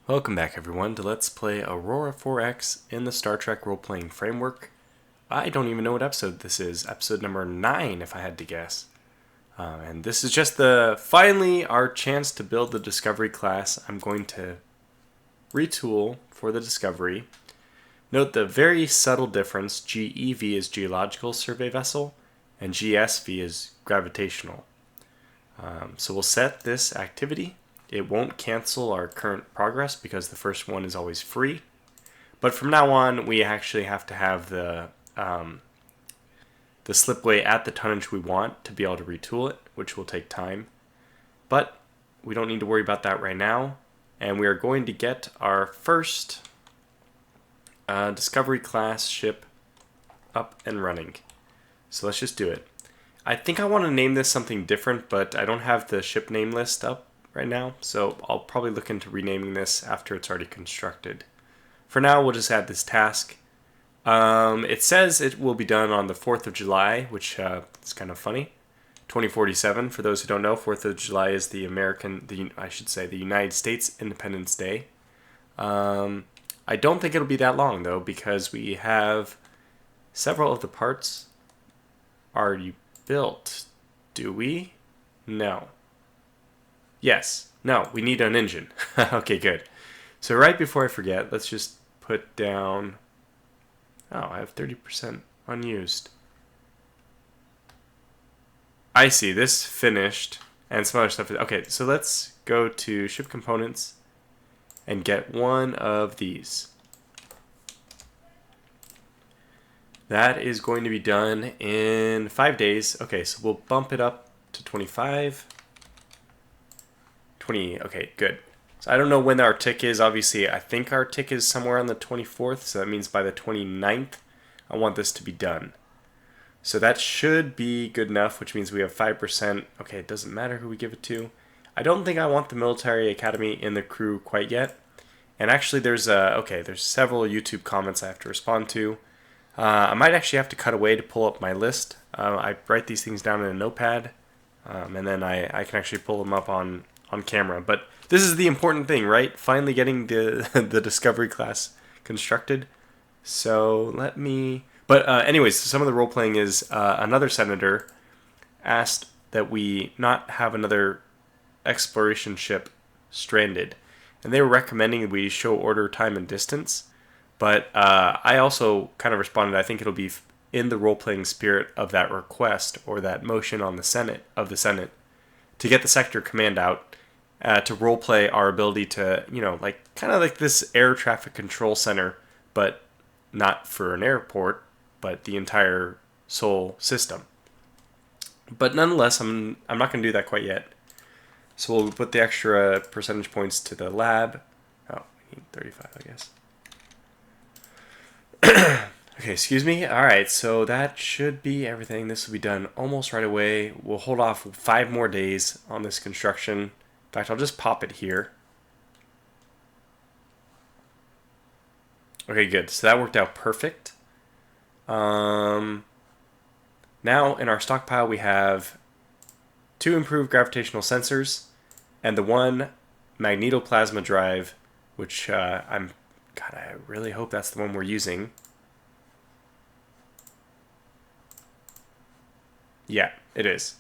Welcome back everyone to Let's Play Aurora 4X in the Star Trek role-playing framework. I don't even know what episode this is. Episode number 9 if I had to guess. And this is just finally our chance to build the Discovery class. I'm going to retool for the Discovery. Note the very subtle difference. GEV is Geological Survey Vessel and GSV is Gravitational. So we'll set this activity. It won't cancel our current progress because the first one is always free. But from now on, we actually have to have the slipway at the tonnage we want to be able to retool it, which will take time. But we don't need to worry about that right now. And we are going to get our first Discovery class ship up and running. So let's just do it. I think I want to name this something different, but I don't have the ship name list up right now, so I'll probably look into renaming this after it's already constructed. For now, we'll just add this task. It says it will be done on the 4th of July, which is kind of funny. 2047, for those who don't know, 4th of July is the United States Independence Day. I don't think it'll be that long, though, because we have several of the parts already built. Do we? No. Yes. No, we need an engine. Okay, good. So right before I forget, let's just put down... Oh, I have 30% unused. I see. This finished. And some other stuff. Okay, so let's go to ship components and get one of these. That is going to be done in 5 days. Okay, so we'll bump it up to 25. 20, okay, good. So I don't know when our tick is. Obviously, I think our tick is somewhere on the 24th, so that means by the 29th, I want this to be done. So that should be good enough, which means we have 5%. Okay, it doesn't matter who we give it to. I don't think I want the military academy in the crew quite yet. And actually, there's several YouTube comments I have to respond to. I might actually have to cut away to pull up my list. I write these things down in a notepad, and then I can actually pull them up on camera. But this is the important thing, right? Finally getting the Discovery class constructed. So let me... But anyways, some of the role-playing is another senator asked that we not have another exploration ship stranded. And they were recommending we show order, time, and distance. But I also kind of responded, I think it'll be in the role-playing spirit of that request or that motion on the Senate to get the sector command out to role-play our ability to, kind of like this air traffic control center, but not for an airport, but the entire Sol system. But nonetheless, I'm not going to do that quite yet. So we'll put the extra percentage points to the lab. Oh, we need 35, I guess. Okay, excuse me. Alright, so that should be everything. This will be done almost right away. We'll hold off 5 more days on this construction. In fact, I'll just pop it here. Okay, good. So that worked out perfect. Now in our stockpile we have 2 improved gravitational sensors and the 1 magnetoplasma drive, which I really hope that's the one we're using. Yeah, it is.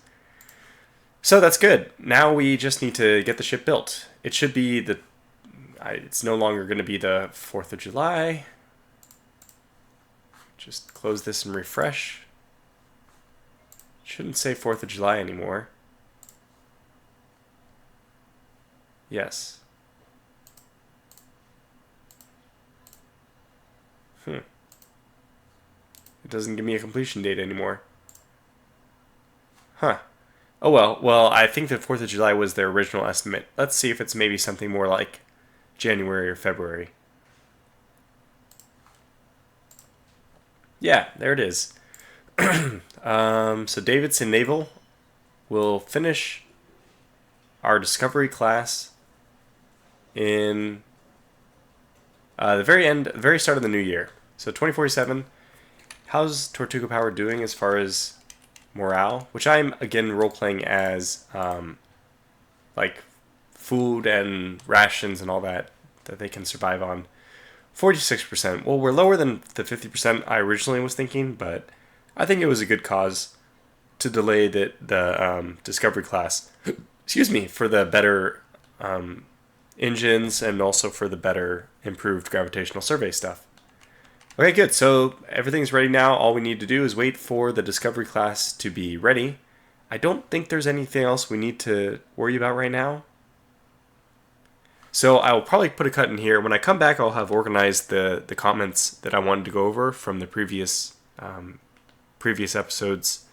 So that's good. Now we just need to get the ship built. It should be it's no longer going to be the 4th of July. Just close this and refresh. It shouldn't say 4th of July anymore. Yes. It doesn't give me a completion date anymore. Huh. Oh well, I think the 4th of July was their original estimate. Let's see if it's maybe something more like January or February. Yeah, there it is. So Davidson Naval will finish our Discovery class in the very start of the new year. So 2047. How's Tortuga Power doing as far as morale? Which I'm again role playing as like food and rations and all that that they can survive on. 46%. Well, we're lower than the 50% I originally was thinking, but I think it was a good cause to delay the Discovery class. Excuse me, for the better engines and also for the better improved gravitational survey stuff. Okay, good. So everything's ready now. All we need to do is wait for the Discovery class to be ready. I don't think there's anything else we need to worry about right now. So I'll probably put a cut in here. When I come back, I'll have organized the comments that I wanted to go over from the previous episodes,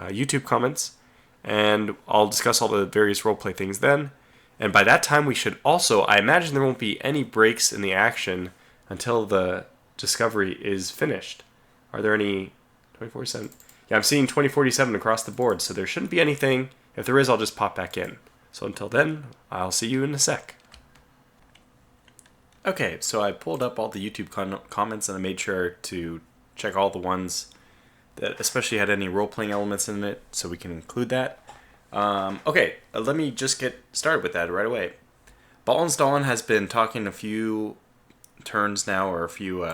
YouTube comments, and I'll discuss all the various roleplay things then. And by that time, we should also, I imagine there won't be any breaks in the action until the Discovery is finished. Are there any 2047? Yeah, I'm seeing 2047 across the board, so there shouldn't be anything. If there is, I'll just pop back in. So until then, I'll see you in a sec. Okay, so I pulled up all the YouTube comments and I made sure to check all the ones that especially had any role-playing elements in it, so we can include that. Okay, let me just get started with that right away. Ballensdalen has been talking a few turns now, or a few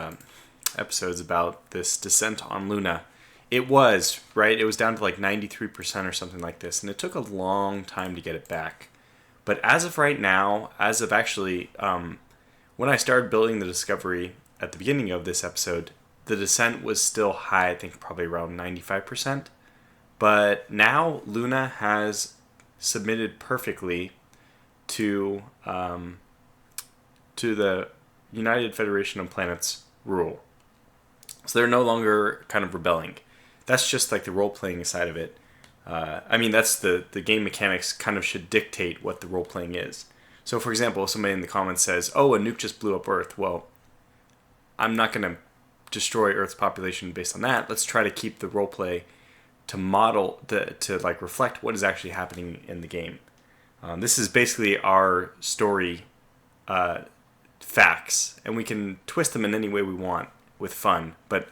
episodes about this descent on Luna. It was down to like 93% or something like this, and it took a long time to get it back. But as of right now, as of actually, when I started building the Discovery at the beginning of this episode, the descent was still high, I think probably around 95%. But now Luna has submitted perfectly to the United Federation of Planets rule. So they're no longer kind of rebelling. That's just like the role-playing side of it. That's the game mechanics kind of should dictate what the role-playing is. So for example, if somebody in the comments says, oh, a nuke just blew up Earth, well, I'm not going to destroy Earth's population based on that. Let's try to keep the roleplay to model, to like reflect what is actually happening in the game. This is basically our story facts, and we can twist them in any way we want with fun, but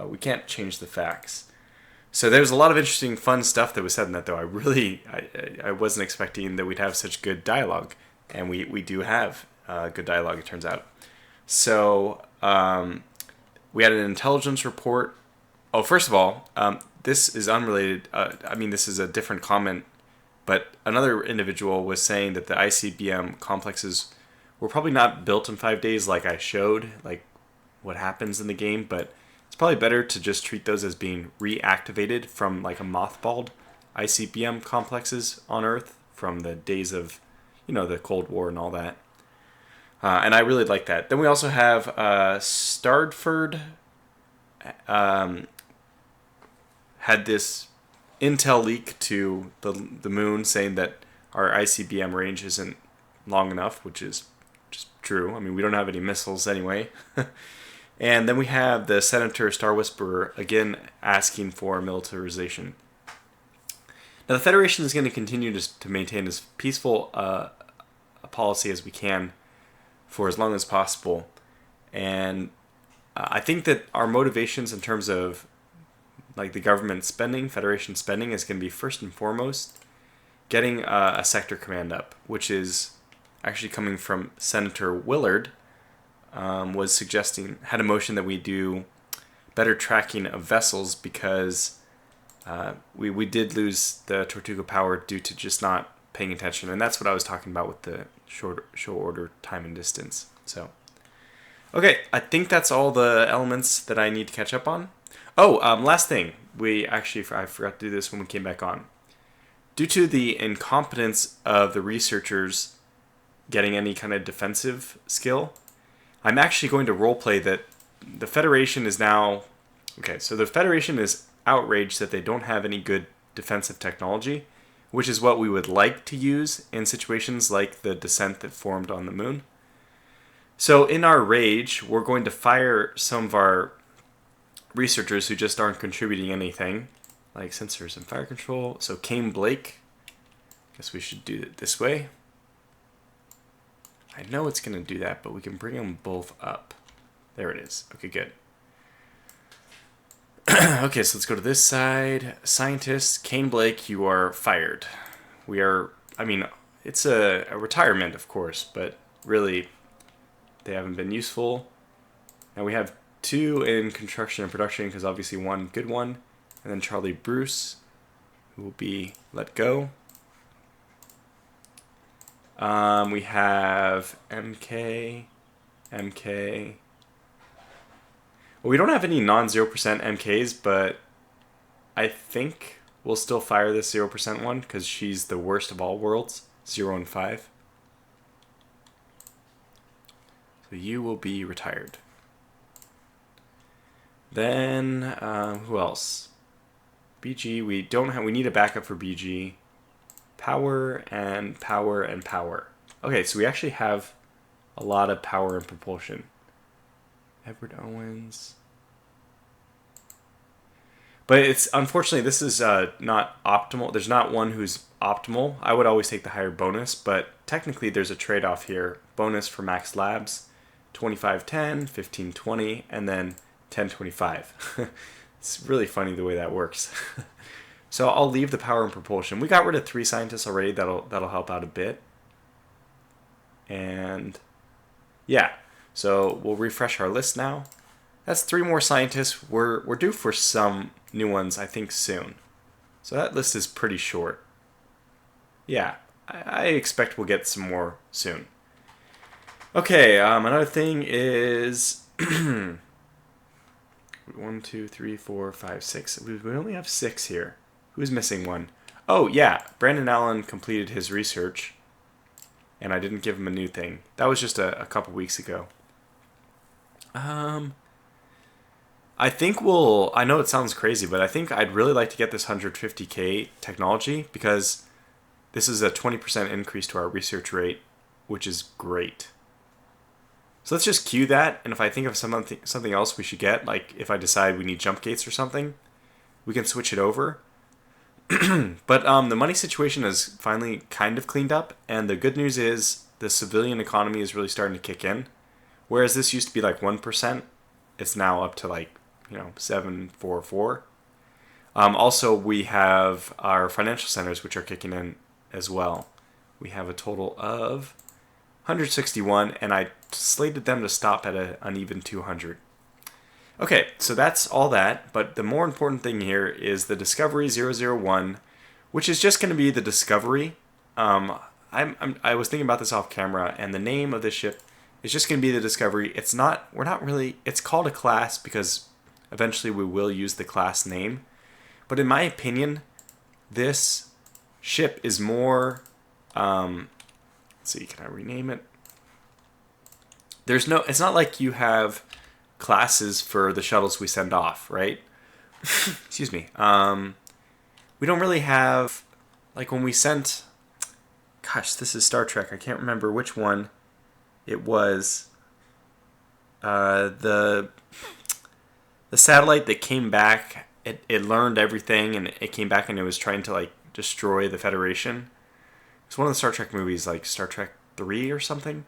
we can't change the facts. So there's a lot of interesting, fun stuff that was said in that, though. I wasn't expecting that we'd have such good dialogue, and we do have good dialogue, it turns out. So we had an intelligence report. Oh, first of all, this is unrelated. This is a different comment, but another individual was saying that the ICBM complexes were probably not built in 5 days like I showed, like what happens in the game, but it's probably better to just treat those as being reactivated from like a mothballed ICBM complexes on Earth from the days of, the Cold War and all that. And I really like that. Then we also have Starford had this intel leak to the moon saying that our ICBM range isn't long enough, which is just true. We don't have any missiles anyway. And then we have the Senator Star Whisperer again asking for militarization. Now the Federation is going to continue to maintain as peaceful a policy as we can for as long as possible. And I think that our motivations in terms of like the government spending, Federation spending, is going to be first and foremost getting a sector command up, which is actually coming from Senator Willard, had a motion that we do better tracking of vessels because we did lose the Tortuga power due to just not paying attention, and that's what I was talking about with the show order time and distance. So, okay, I think that's all the elements that I need to catch up on. Oh, last thing, I forgot to do this when we came back on. Due to the incompetence of the researchers getting any kind of defensive skill, I'm actually going to roleplay that the Federation is now... Okay, so the Federation is outraged that they don't have any good defensive technology, which is what we would like to use in situations like the descent that formed on the moon. So in our rage, we're going to fire some of our researchers who just aren't contributing anything, like sensors and fire control. So Kane Blake, guess we should do it this way. I know it's going to do that, but we can bring them both up. There it is. Okay, good. Okay, so let's go to this side. Scientist, Kane Blake, you are fired. It's a retirement, of course, but really, they haven't been useful. Now we have 2 in construction and production because obviously 1 good one. And then Charlie Bruce, who will be let go. We have MK. Well, we don't have any non-0% MKs, but I think we'll still fire this 0% one because she's the worst of all worlds, 0 and 5. So you will be retired. Then who else? BG. We don't have. We need a backup for BG. Power and power and power. Okay, so we actually have a lot of power and propulsion. Edward Owens. But it's unfortunately this is not optimal. There's not one who's optimal. I would always take the higher bonus, but technically there's a trade-off here. Bonus for Max Labs, 2510, 1520, and then 1025. It's really funny the way that works. So I'll leave the power and propulsion. We got rid of 3 scientists already. That'll help out a bit. And yeah, so we'll refresh our list now. That's 3 more scientists. We're due for some new ones, I think, soon. So that list is pretty short. Yeah, I expect we'll get some more soon. Okay, another thing is 1, 2, 3, 4, 5, 6. We only have 6 here. Who's missing one? Oh yeah, Brandon Allen completed his research, and I didn't give him a new thing. That was just a couple weeks ago. I think I know it sounds crazy, but I think I'd really like to get this 150K technology because this is a 20% increase to our research rate, which is great. So let's just queue that, and if I think of something else we should get, like if I decide we need jump gates or something, we can switch it over. But the money situation is finally kind of cleaned up, and the good news is the civilian economy is really starting to kick in. Whereas this used to be like 1%, it's now up to like 744. Also, we have our financial centers, which are kicking in as well. We have a total of 161, and I slated them to stop at an uneven 200. Okay, so that's all that, but the more important thing here is the Discovery 001, which is just going to be the Discovery. I was thinking about this off camera, and the name of this ship is just going to be the Discovery. It's called a class because eventually we will use the class name. But in my opinion, this ship is more, let's see, can I rename it? It's not like you have classes for the shuttles we send off, right? Excuse me. We don't really have, like when we sent, gosh, this is Star Trek. I can't remember which one it was. The satellite that came back, it learned everything and it came back and it was trying to like destroy the Federation. It's one of the Star Trek movies, like Star Trek 3 or something.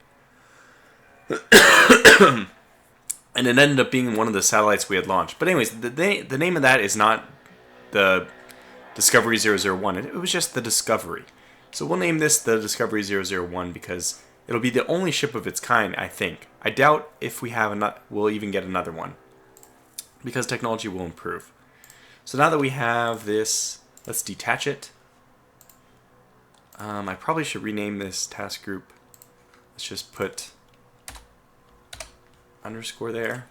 And it ended up being one of the satellites we had launched. But anyways, the name of that is not the Discovery 001. It was just the Discovery. So we'll name this the Discovery 001 because it'll be the only ship of its kind, I think. I doubt if we'll even get another one because technology will improve. So now that we have this, let's detach it. I probably should rename this task group. Let's just put underscore there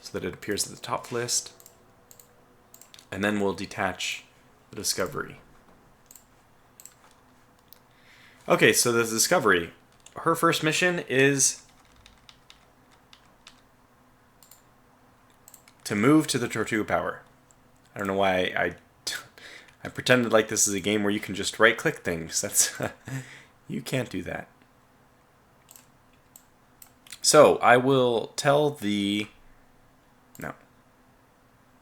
so that it appears at the top list. And then we'll detach the Discovery. Okay, so the Discovery, her first mission is to move to the Tortuga Power. I don't know why I pretended like this is a game where you can just right-click things. That's you can't do that. So I will tell the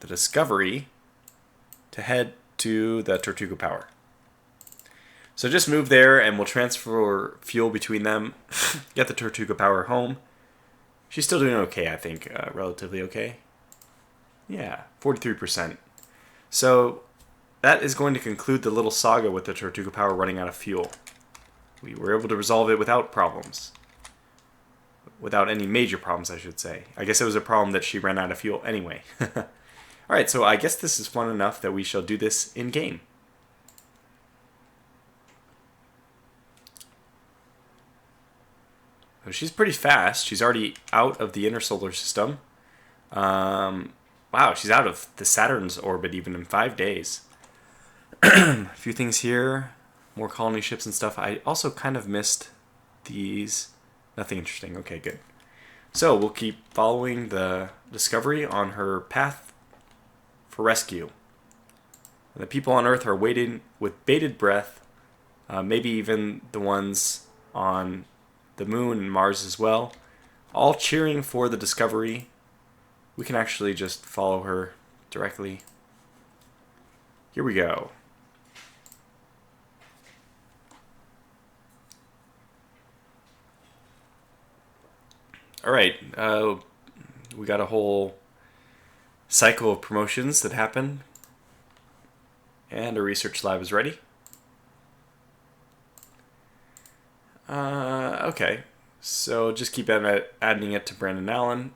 Discovery to head to the Tortuga Power. So just move there and we'll transfer fuel between them, get the Tortuga Power home. She's still doing okay, I think, relatively okay. Yeah, 43%. So that is going to conclude the little saga with the Tortuga Power running out of fuel. We were able to resolve it without problems. without any major problems, I should say. I guess it was a problem that she ran out of fuel anyway. Alright, so I guess this is fun enough that we shall do this in-game. So she's pretty fast. She's already out of the inner solar system. Wow, she's out of the Saturn's orbit even in 5 days. A few things here. More colony ships and stuff. I also kind of missed these. Nothing interesting. Okay, good. So we'll keep following the Discovery on her path for rescue. And the people on Earth are waiting with bated breath. Maybe even the ones on the Moon and Mars as well. All cheering for the Discovery. We can actually just follow her directly. Here we go. Alright, we got a whole cycle of promotions that happen. And our research lab is ready. Okay, so just keep adding it to Brandon Allen.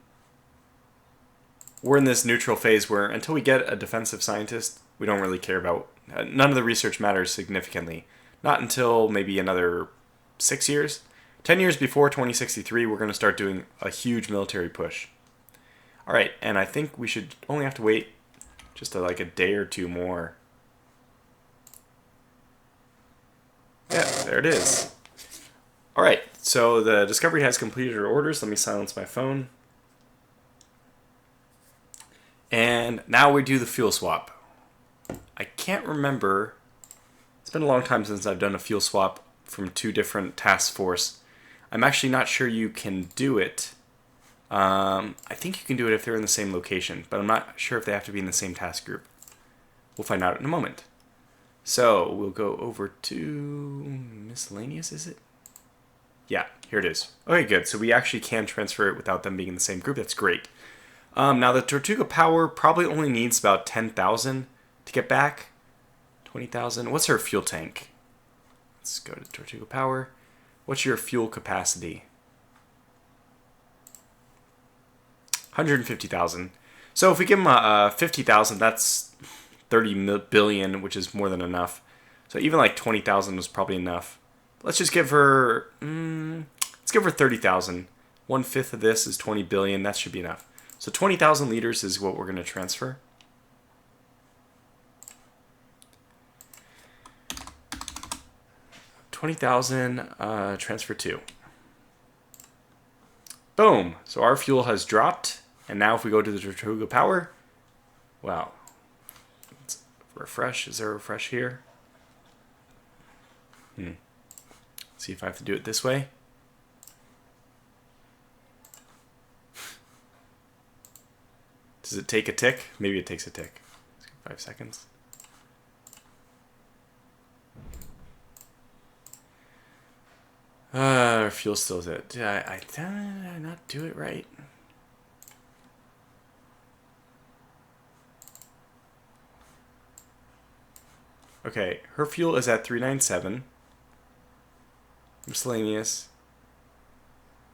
We're in this neutral phase where until we get a defensive scientist, we don't really care about... none of the research matters significantly. Not until maybe another 6 years. 10 years before 2063, we're going to start doing a huge military push. Alright, and I think we should only have to wait just like a day or two more. Yeah, there it is. Alright, so the Discovery has completed her orders. Let me silence my phone. And now we do the fuel swap. I can't remember. It's been a long time since I've done a fuel swap from 2 different task force. I'm actually not sure you can do it. I think you can do it if they're in the same location, but I'm not sure if they have to be in the same task group. We'll find out in a moment. So we'll go over to miscellaneous, is it? Yeah, here it is. Okay, good. So we actually can transfer it without them being in the same group. That's great. Now the Tortuga Power probably only needs about 10,000 to get back. 20,000. What's her fuel tank? Let's go to Tortuga Power. What's your fuel capacity? 150,000. So if we give them 50,000, that's 30 billion, which is more than enough. So even like 20,000 was probably enough. Let's just give her... let's give her 30,000. 1/5 of this is 20 billion. That should be enough. So 20,000 liters is what we're going to transfer. Transfer 2. Boom. So our fuel has dropped. And now if we go to the Tortuga Power, wow. Let's refresh. Is there a refresh here? See if I have to do it this way. Does it take a tick? Maybe it takes a tick. 5 seconds. Our fuel still's it. Did I not do it right? Okay, her fuel is at 397. Miscellaneous.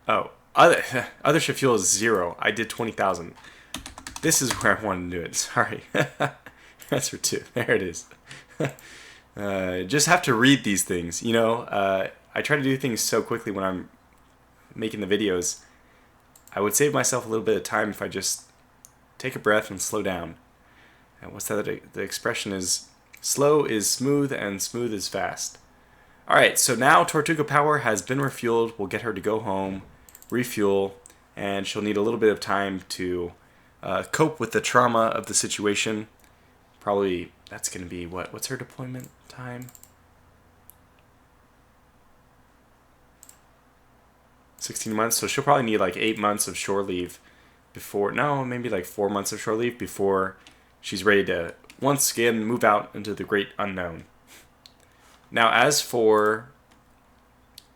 Oh, other ship fuel is 0. I did 20,000. This is where I wanted to do it. Sorry. That's for 2. There it is. Just have to read these things. You know, I try to do things so quickly when I'm making the videos. I would save myself a little bit of time if I just take a breath and slow down. And what's that? The expression is, slow is smooth and smooth is fast. Alright, so now Tortuga Power has been refueled. We'll get her to go home, refuel, and she'll need a little bit of time to cope with the trauma of the situation. Probably, that's going to be, what's her deployment time? 16 months, so she'll probably need like 8 months of shore leave before, no, maybe like 4 months of shore leave before she's ready to once again move out into the great unknown. Now, as for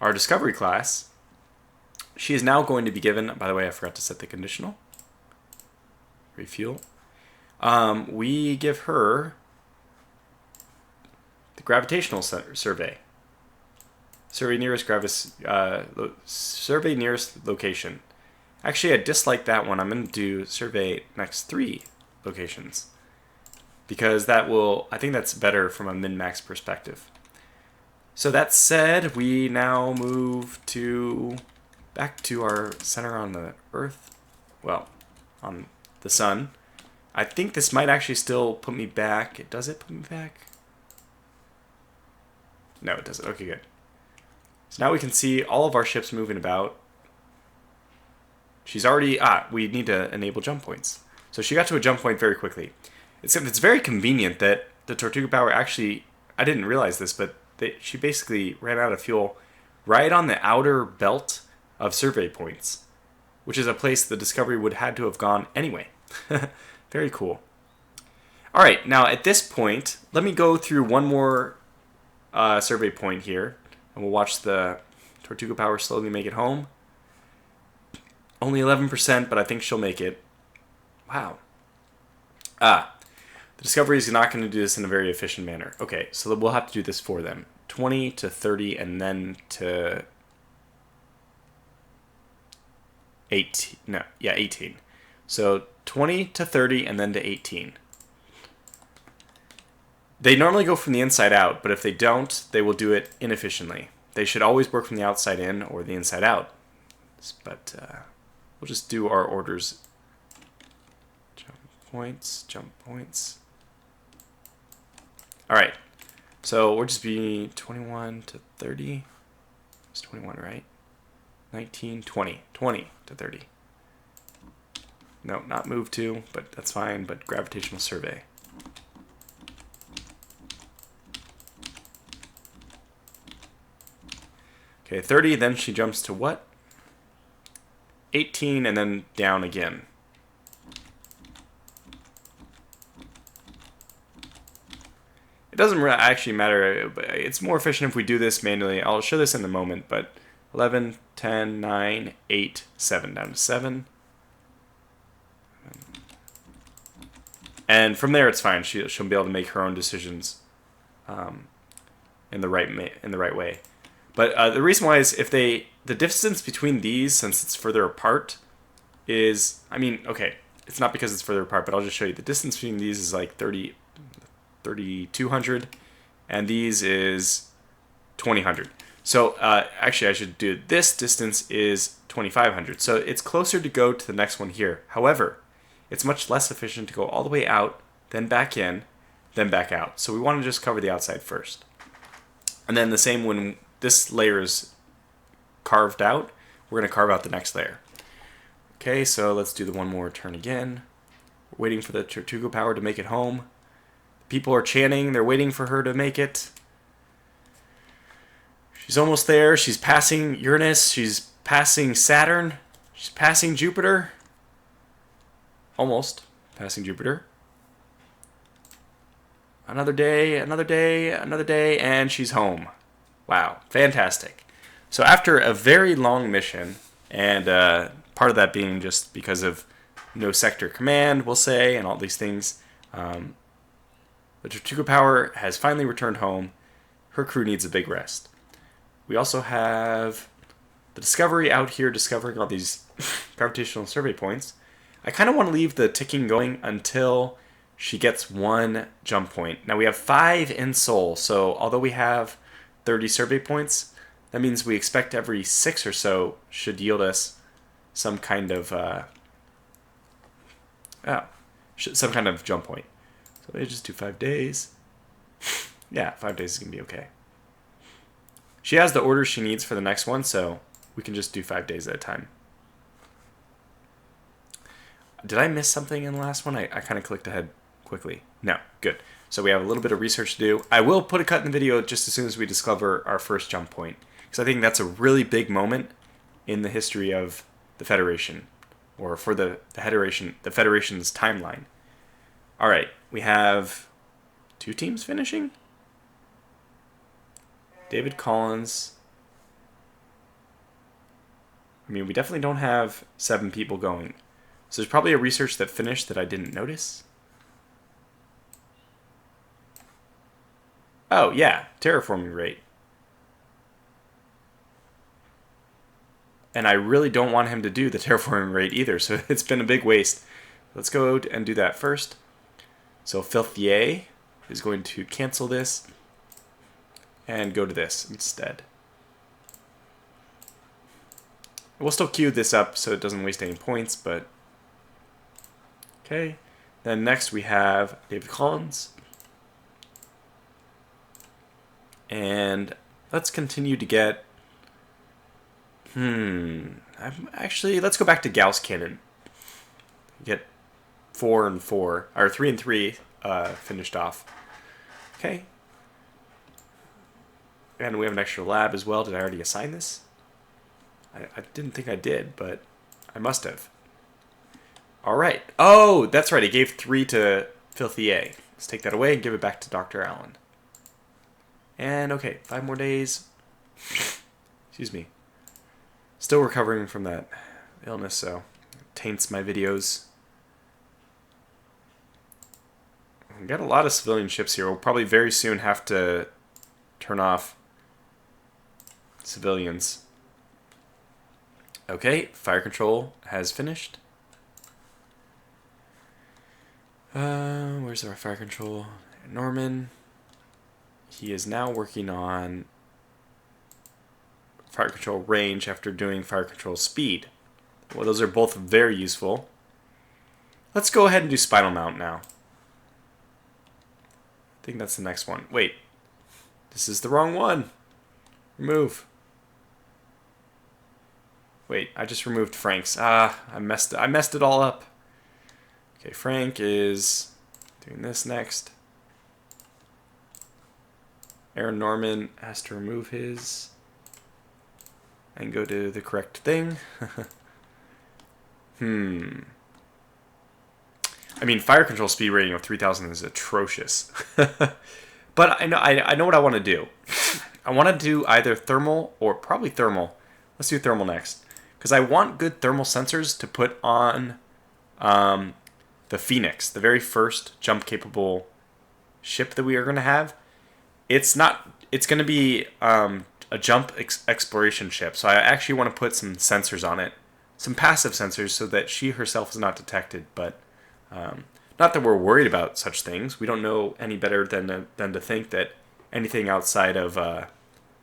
our Discovery class, she is now going to be given, by the way, I forgot to set the conditional. Refuel. We give her the gravitational survey. Survey nearest location. Actually, I dislike that one. I'm going to do survey next 3 locations. Because that will, I think that's better from a min-max perspective. So that said, we now move back to our center on the Earth. Well, on the Sun. I think this might actually still put me back. Does it put me back? No, it doesn't. Okay, good. So now we can see all of our ships moving about. She's already... we need to enable jump points. So she got to a jump point very quickly. It's very convenient that the Tortuga Power actually... I didn't realize this, but she basically ran out of fuel right on the outer belt of survey points, which is a place the Discovery would had to have gone anyway. Very cool. All right, now at this point, let me go through one more survey point here, and we'll watch the Tortuga Power slowly make it home. Only 11%, but I think she'll make it. Wow. The Discovery is not going to do this in a very efficient manner. Okay, so we'll have to do this for them. 20 to 30, and then to 18. No, yeah, 18. So 20 to 30, and then to 18. They normally go from the inside out, but if they don't, they will do it inefficiently. They should always work from the outside in or the inside out. But we'll just do our orders. Jump points, jump points. All right. So we'll just be 21 to 30. It's 21, right? 19, 20. 20 to 30. No, not move to, but that's fine. But gravitational survey. Okay, 30, then she jumps to what? 18, and then down again. It doesn't actually matter. It's more efficient if we do this manually. I'll show this in a moment, but 11, 10, 9, 8, 7, down to 7. And from there, it's fine. She'll be able to make her own decisions in the right way. But the reason why is if the distance between these, since it's further apart, is, I mean, okay, it's not because it's further apart, but I'll just show you. The distance between these is like 3,200, and these is 2,000. So actually, I should do this distance is 2,500. So it's closer to go to the next one here. However, it's much less efficient to go all the way out, then back in, then back out. So we want to just cover the outside first. And then the same when this layer is carved out, we're going to carve out the next layer. Okay, so let's do the one more turn again. We're waiting for the Tortuga Power to make it home. People are chanting. They're waiting for her to make it. She's almost there. She's passing Uranus. She's passing Saturn. She's passing Jupiter. Almost passing Jupiter. Another day, another day, another day, and she's home. Wow, fantastic. So after a very long mission, and part of that being just because of no sector command, we'll say, and all these things, the Tortuga Power has finally returned home. Her crew needs a big rest. We also have the Discovery out here discovering all these gravitational survey points. I kind of want to leave the ticking going until she gets 1 jump point. Now we have 5 in Sol, so although we have 30 survey points, that means we expect every 6 or so should yield us some kind of some kind of jump point. So they just do 5 days. Yeah, 5 days is gonna be okay. She has the orders she needs for the next one, so we can just do 5 days at a time. Did I miss something in the last one? I kind of clicked ahead quickly. No, good. So we have a little bit of research to do. I will put a cut in the video just as soon as we discover our first jump point, because I think that's a really big moment in the history of the Federation, or for the Federation's timeline. All right, we have 2 teams finishing. David Collins. I mean, we definitely don't have 7 people going. So there's probably a research that finished that I didn't notice. Oh, yeah, terraforming rate. And I really don't want him to do the terraforming raid either, so it's been a big waste. Let's go and do that first. So Filthier is going to cancel this and go to this instead. We'll still queue this up so it doesn't waste any points, but okay. Then next we have David Collins. And let's continue to get actually, let's go back to Gauss Cannon. Get 4 and 4, or 3 and 3 finished off. Okay. And we have an extra lab as well. Did I already assign this? I didn't think I did, but I must have. Alright. Oh, that's right. I gave 3 to Filthier. Let's take that away and give it back to Dr. Allen. And okay, 5 more days. Excuse me. Still recovering from that illness, so it taints my videos. We've got a lot of civilian ships here. We'll probably very soon have to turn off civilians. Okay, fire control has finished. Where's our fire control? Norman. He is now working on fire control range after doing fire control speed. Well, those are both very useful. Let's go ahead and do spinal mount now. I think that's the next one. Wait, this is the wrong one. Remove. Wait, I just removed Frank's. I messed it all up. Okay, Frank is doing this next. Aaron Norman has to remove his and go to the correct thing. I mean, fire control speed rating of 3000 is atrocious. But I know what I want to do. I want to do either thermal or probably thermal. Let's do thermal next. Because I want good thermal sensors to put on the Phoenix, the very first jump-capable ship that we are going to have. It's going to be a jump exploration ship, so I actually want to put some sensors on it. Some passive sensors so that she herself is not detected, but not that we're worried about such things. We don't know any better than to think that anything outside of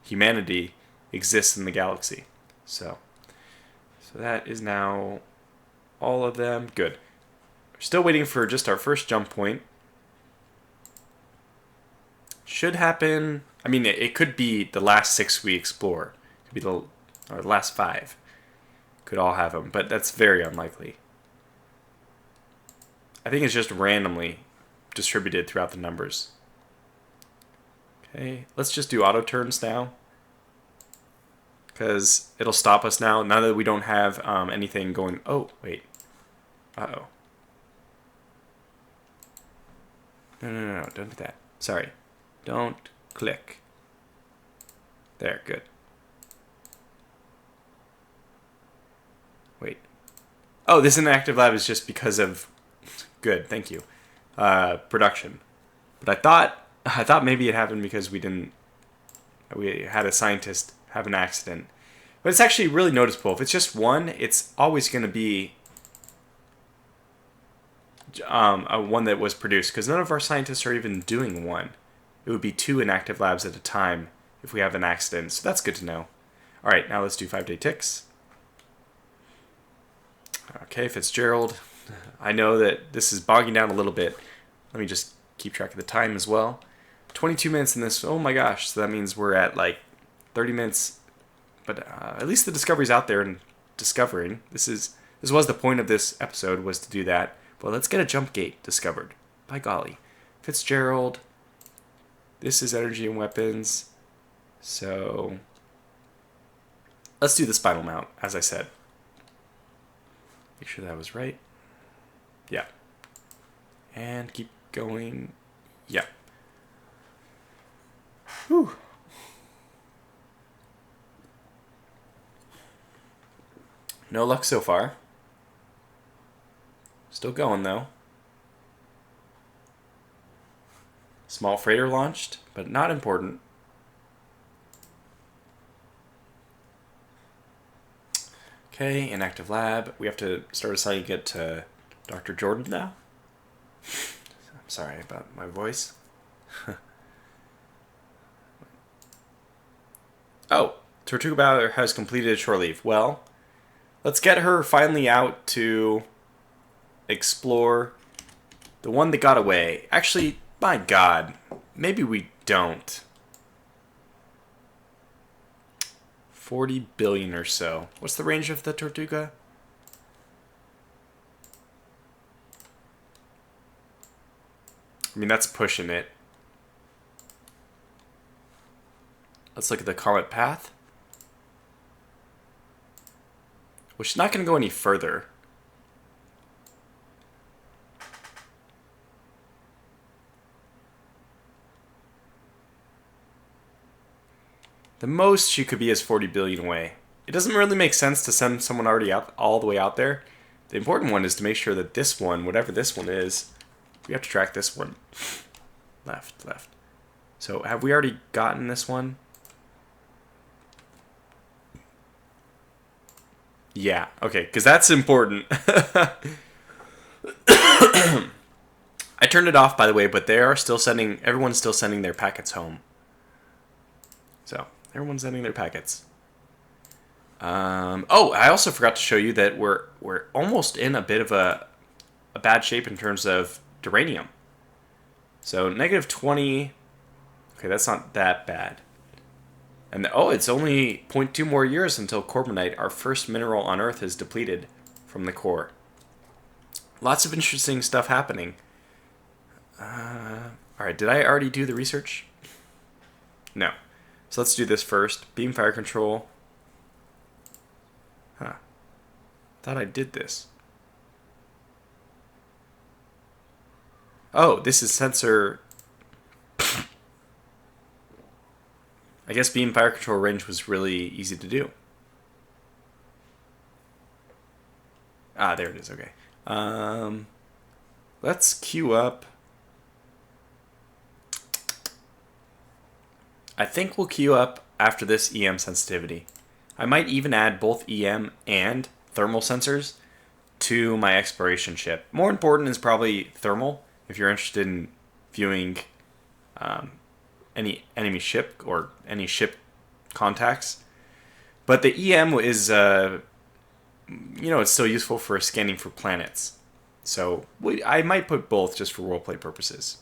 humanity exists in the galaxy. So that is now all of them. Good. We're still waiting for just our first jump point. Should happen. I mean, it could be the last 6 we explore. It could be the last 5. Could all have them, but that's very unlikely. I think it's just randomly distributed throughout the numbers. Okay, let's just do auto turns now. Because it'll stop us now that we don't have anything going. Oh, wait. Uh-oh. No, don't do that. Sorry. Don't click. There, good. Wait. Oh, this inactive lab is just because of... Good, thank you. Production. But I thought maybe it happened because we had a scientist have an accident. But it's actually really noticeable. If it's just one, it's always going to be one that was produced. Because none of our scientists are even doing one. It would be 2 inactive labs at a time if we have an accident. So that's good to know. Alright, now let's do 5-day ticks. Okay, Fitzgerald. I know that this is bogging down a little bit. Let me just keep track of the time as well. 22 minutes in this. Oh my gosh. So that means we're at like 30 minutes. But at least the discovery's out there and discovering. This was the point of this episode, was to do that. But let's get a jump gate discovered. By golly. Fitzgerald. This is energy and weapons. So let's do the spinal mount, as I said. Make sure that was right. Yeah. And keep going. Yeah. Whew. No luck so far. Still going, though. Small freighter launched, but not important. Okay, inactive lab. We have to start assigning it to Dr. Jordan now. I'm sorry about my voice. Oh, Tortuga Bowser has completed a shore leave. Well, let's get her finally out to explore the one that got away. Actually, my God, maybe we don't. 40 billion or so. What's the range of the Tortuga? I mean, that's pushing it. Let's look at the comet path. Well, she's not going to go any further. The most she could be is 40 billion away. It doesn't really make sense to send someone already out all the way out there. The important one is to make sure that this one, whatever this one is, we have to track this one. Left, left. So have we already gotten this one? Yeah, okay, because that's important. I turned it off, by the way, but they are still sending, everyone's still sending their packets home. So, everyone's sending their packets. Oh, I also forgot to show you that we're almost in a bit of a bad shape in terms of duranium. So, -20. Okay, that's not that bad. And it's only 0.2 more years until Corbinite, our first mineral on Earth, is depleted from the core. Lots of interesting stuff happening. Alright, did I already do the research? No. So let's do this first. Beam fire control. Huh. Thought I did this. Oh, this is sensor. I guess beam fire control range was really easy to do. Ah, there it is. Okay. Let's queue up. I think we'll queue up after this EM sensitivity. I might even add both EM and thermal sensors to my exploration ship. More important is probably thermal if you're interested in viewing any enemy ship or any ship contacts. But the EM is, it's still useful for scanning for planets. So I might put both just for roleplay purposes.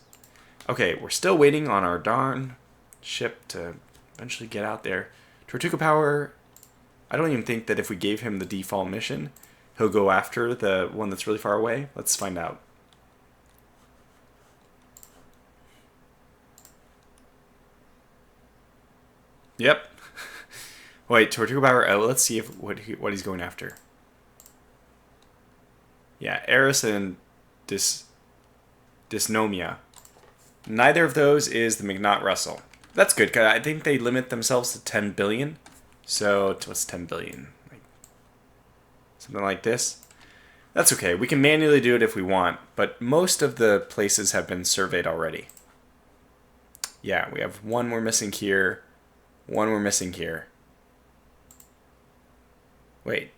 Okay, we're still waiting on our darn ship to eventually get out there. Tortuga Power, I don't even think that if we gave him the default mission, he'll go after the one that's really far away. Let's find out. Yep. Wait, Tortuga Power out. Let's see if what he's going after. Yeah, Eris and Dysnomia. Neither of those is the McNaught Russell. That's good, because I think they limit themselves to 10 billion. So, what's 10 billion? Something like this. That's okay. We can manually do it if we want, but most of the places have been surveyed already. Yeah, we have one we're missing here. One we're missing here. Wait.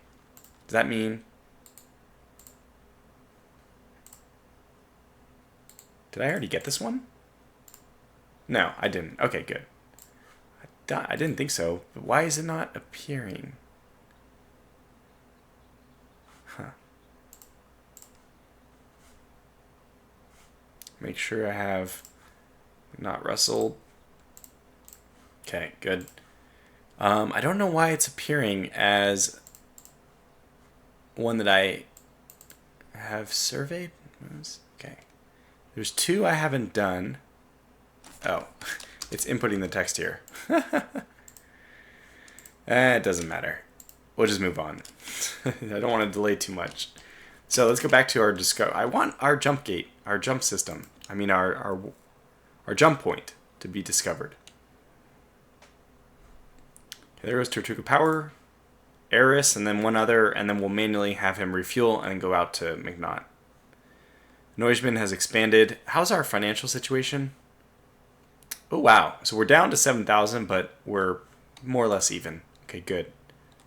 Does that mean... Did I already get this one? No, I didn't. Okay, good. I didn't think so. But why is it not appearing? Huh. Make sure I have not Russell. Okay, good. I don't know why it's appearing as one that I have surveyed. Okay. There's two I haven't done. Oh, it's inputting the text here. It doesn't matter. We'll just move on. I don't want to delay too much. So let's go back to our discover. I want our jump gate, our jump system. I mean our jump point to be discovered. Okay, there goes Tortuga Power, Eris, and then one other, and then we'll manually have him refuel and go out to McNaught. Neuschmann has expanded. How's our financial situation? Oh, wow. So we're down to 7,000, but we're more or less even. Okay, good.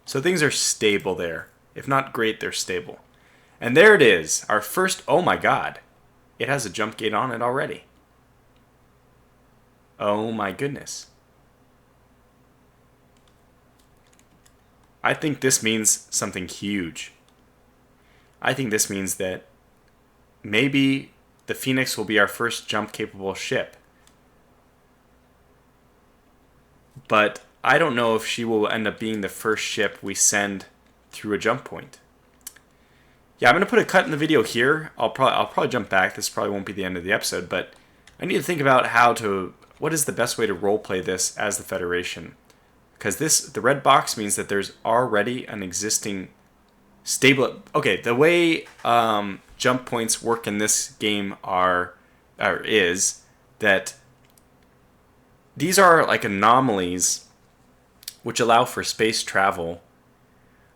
So things are stable there. If not great, they're stable. And there it is, our first, oh my god, it has a jump gate on it already. Oh my goodness. I think this means something huge. I think this means that maybe the Phoenix will be our first jump-capable ship. But I don't know if she will end up being the first ship we send through a jump point. Yeah, I'm going to put a cut in the video here. I'll probably jump back. This probably won't be the end of the episode, but I need to think about what is the best way to roleplay this as the Federation. Because the red box means that there's already an existing stable. Okay, the way jump points work in this game is that these are like anomalies which allow for space travel.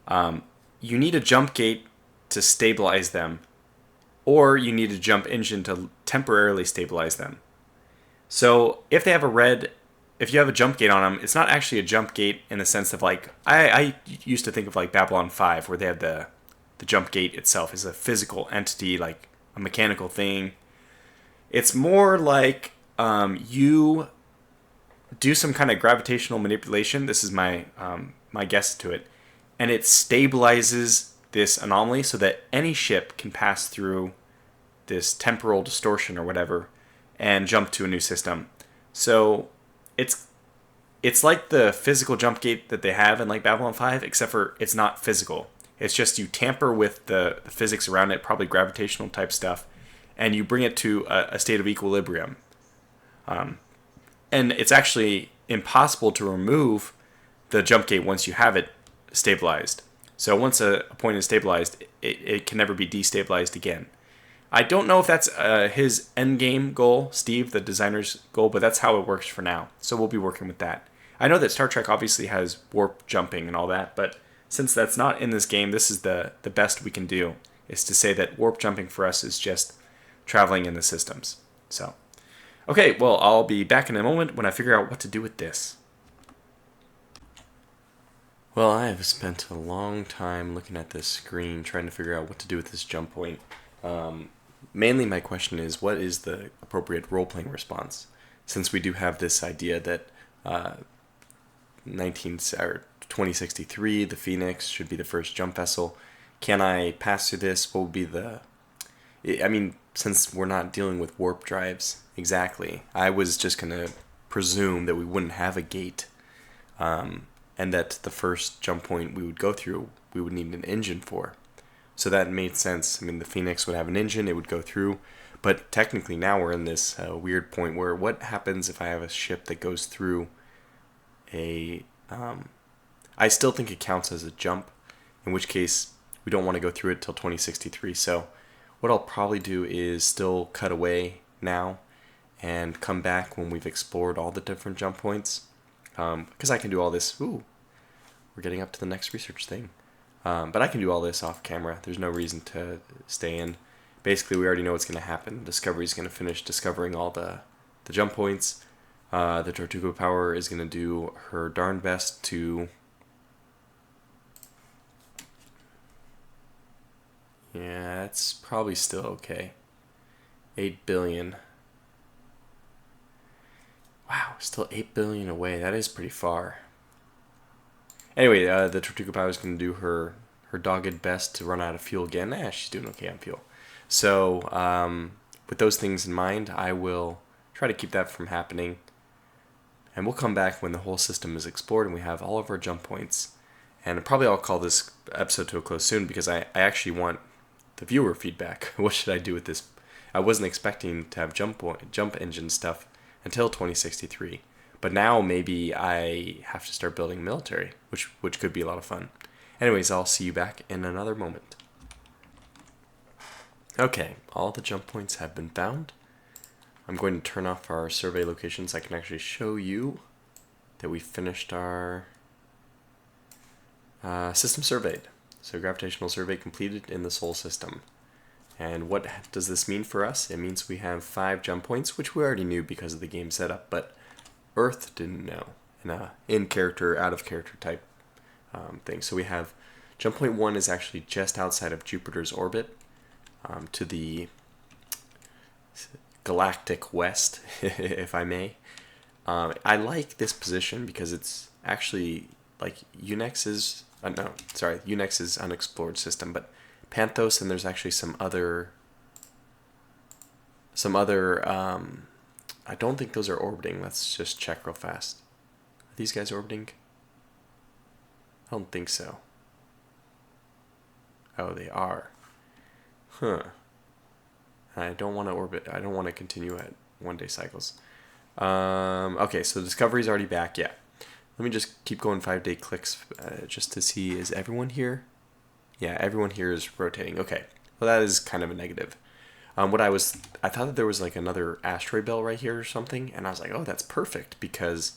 You need a jump gate to stabilize them, or you need a jump engine to temporarily stabilize them. So if you have a jump gate on them, it's not actually a jump gate in the sense of like, I used to think of like Babylon 5, where they had the jump gate itself is a physical entity, like a mechanical thing. It's more like you do some kind of gravitational manipulation. This is my guess to it. And it stabilizes this anomaly so that any ship can pass through this temporal distortion or whatever and jump to a new system. So it's like the physical jump gate that they have in like Babylon 5, except for it's not physical. It's just you tamper with the physics around it, probably gravitational type stuff, and you bring it to a state of equilibrium. And it's actually impossible to remove the jump gate once you have it stabilized. So once a point is stabilized, it can never be destabilized again. I don't know if that's his end game goal, Steve, the designer's goal, but that's how it works for now. So we'll be working with that. I know that Star Trek obviously has warp jumping and all that, but since that's not in this game, this is the best we can do, is to say that warp jumping for us is just traveling in the systems. So, okay, well, I'll be back in a moment when I figure out what to do with this. Well, I have spent a long time looking at this screen trying to figure out what to do with this jump point. Mainly my question is, what is the appropriate role-playing response? Since we do have this idea that 2063, the Phoenix, should be the first jump vessel. Can I pass through this? What would be since we're not dealing with warp drives exactly, I was just going to presume that we wouldn't have a gate. And that the first jump point we would go through, we would need an engine for. So that made sense. I mean, the Phoenix would have an engine, it would go through. But technically now we're in this weird point where what happens if I have a ship that goes through I still think it counts as a jump, in which case we don't want to go through it till 2063. So what I'll probably do is still cut away now and come back when we've explored all the different jump points. Because I can do all this. Ooh, we're getting up to the next research thing. But I can do all this off camera. There's no reason to stay in. Basically, we already know what's going to happen. Discovery is going to finish discovering all the jump points. The Tortuga Power is going to do her darn best to... Yeah, it's probably still okay. 8 billion. Wow, still 8 billion away. That is pretty far. Anyway, the Tortuga Power is going to do her dogged best to run out of fuel again. She's doing okay on fuel. So, with those things in mind, I will try to keep that from happening. And we'll come back when the whole system is explored and we have all of our jump points. And probably I'll call this episode to a close soon because I actually want the viewer feedback. What should I do with this? I wasn't expecting to have jump engine stuff until 2063. But now maybe I have to start building military, which could be a lot of fun. Anyways, I'll see you back in another moment. Okay, all the jump points have been found. I'm going to turn off our survey locations so I can actually show you that we finished our system surveyed. So gravitational survey completed in the Sol system. And what does this mean for us? It means we have 5 jump points, which we already knew because of the game setup, but Earth didn't know. In character, out of character type thing. So we have Jump point 1 is actually just outside of Jupiter's orbit, to the galactic west, if I may. I like this position because it's actually like Unix's, Unix's unexplored system, but Panthos, and there's actually some other, I don't think those are orbiting. Let's just check real fast. Are these guys orbiting? I don't think so. Oh, they are. Huh. I don't want to orbit. I don't want to continue at 1 day cycles. Okay, so Discovery's already back. Yeah. Let me just keep going 5 day clicks just to see, is everyone here? Yeah, everyone here is rotating. Okay. Well, that is kind of a negative. I thought that there was like another asteroid belt right here or something, and I was like, oh, that's perfect because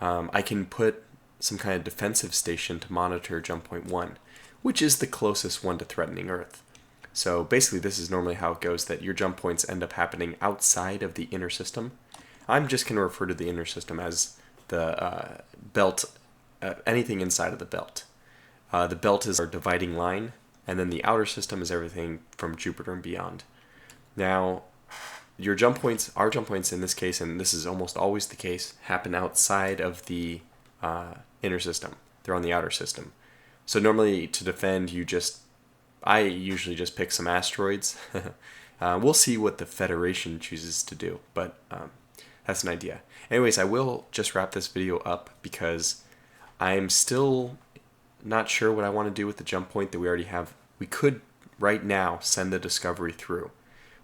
I can put some kind of defensive station to monitor jump point 1, which is the closest one to threatening Earth. So basically this is normally how it goes, that your jump points end up happening outside of the inner system. I'm just going to refer to the inner system as the belt, anything inside of the belt. The belt is our dividing line, and then the outer system is everything from Jupiter and beyond. Now, our jump points in this case, and this is almost always the case, happen outside of the inner system. They're on the outer system. So normally to defend, I usually just pick some asteroids. We'll see what the Federation chooses to do, but that's an idea. Anyways, I will just wrap this video up because I'm still not sure what I want to do with the jump point that we already have. We could right now send the Discovery through,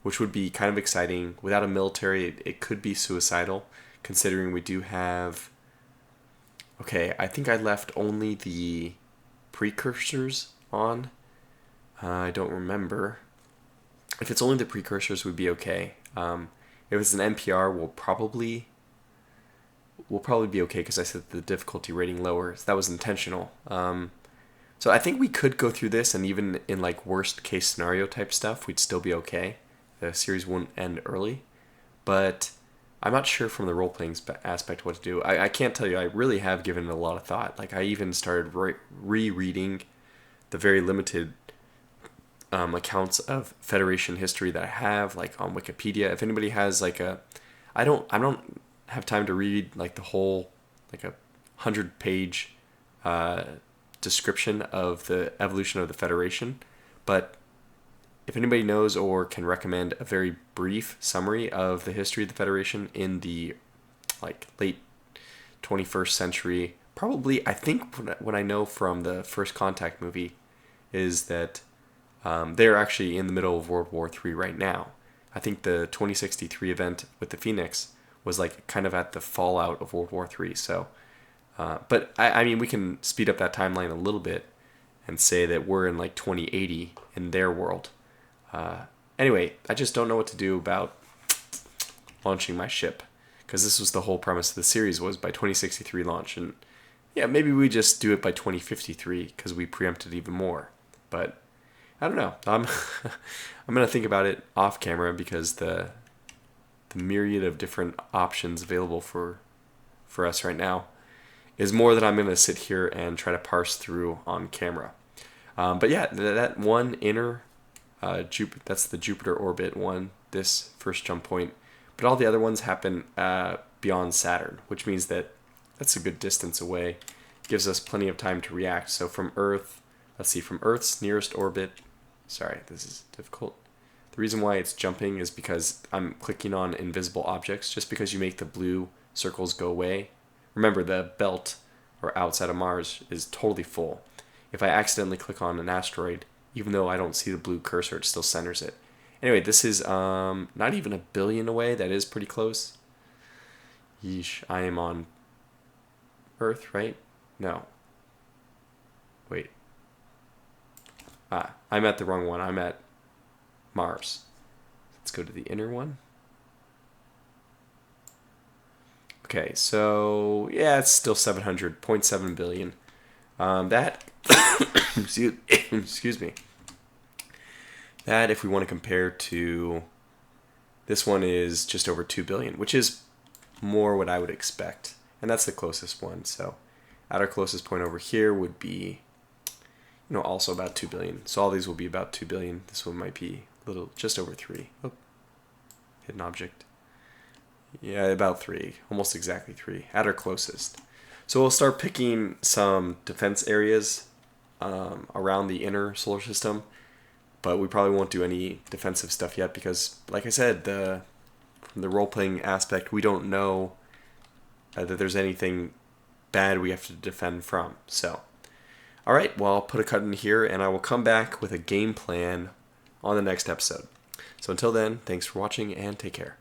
which would be kind of exciting. Without a military, it could be suicidal, considering we do have... Okay, I think I left only the precursors on. I don't remember. If it's only the precursors, would be okay. If it's an NPR, we'll probably be okay because I set the difficulty rating lower. So that was intentional. So I think we could go through this, and even in like worst case scenario type stuff, we'd still be okay. The series won't end early, but I'm not sure from the role-playing aspect what to do. I can't tell you. I really have given it a lot of thought. Like I even started rereading the very limited accounts of Federation history that I have, like on Wikipedia. If anybody has like I don't have time to read like the whole like 100-page description of the evolution of the Federation, but if anybody knows or can recommend a very brief summary of the history of the Federation in the like late 21st century, probably, I think what I know from the First Contact movie is that they're actually in the middle of World War III right now. I think the 2063 event with the Phoenix was like kind of at the fallout of World War III. So, but I mean, we can speed up that timeline a little bit and say that we're in like 2080 in their world. Anyway, I just don't know what to do about launching my ship, because this was the whole premise of the series, was by 2063 launch, and yeah, maybe we just do it by 2053 because we preempted even more. But I don't know. I'm gonna think about it off camera because the myriad of different options available for us right now is more than I'm gonna sit here and try to parse through on camera. But yeah, that one inner that's the Jupiter orbit one, this first jump point. But all the other ones happen beyond Saturn, which means that that's a good distance away. Gives us plenty of time to react. So from Earth, let's see, from Earth's nearest orbit, sorry, this is difficult. The reason why it's jumping is because I'm clicking on invisible objects. Just because you make the blue circles go away. Remember, the belt, or outside of Mars, is totally full. If I accidentally click on an asteroid, even though I don't see the blue cursor, it still centers it. Anyway, this is not even 1 billion away. That is pretty close. Yeesh, I am on Earth, right? No. Wait. I'm at the wrong one. I'm at Mars. Let's go to the inner one. Okay, so yeah, it's still 700.7 billion. That excuse me. That, if we want to compare to this one, is just over 2 billion, which is more what I would expect, and that's the closest one. So at our closest point over here would be, No, also about 2 billion. So all these will be about 2 billion. This one might be a little, just over 3. Oh, hidden object. Yeah, about 3. Almost exactly 3. At our closest. So we'll start picking some defense areas around the inner solar system. But we probably won't do any defensive stuff yet because, like I said, from the role-playing aspect, we don't know that there's anything bad we have to defend from. So, all right, well, I'll put a cut in here, and I will come back with a game plan on the next episode. So until then, thanks for watching, and take care.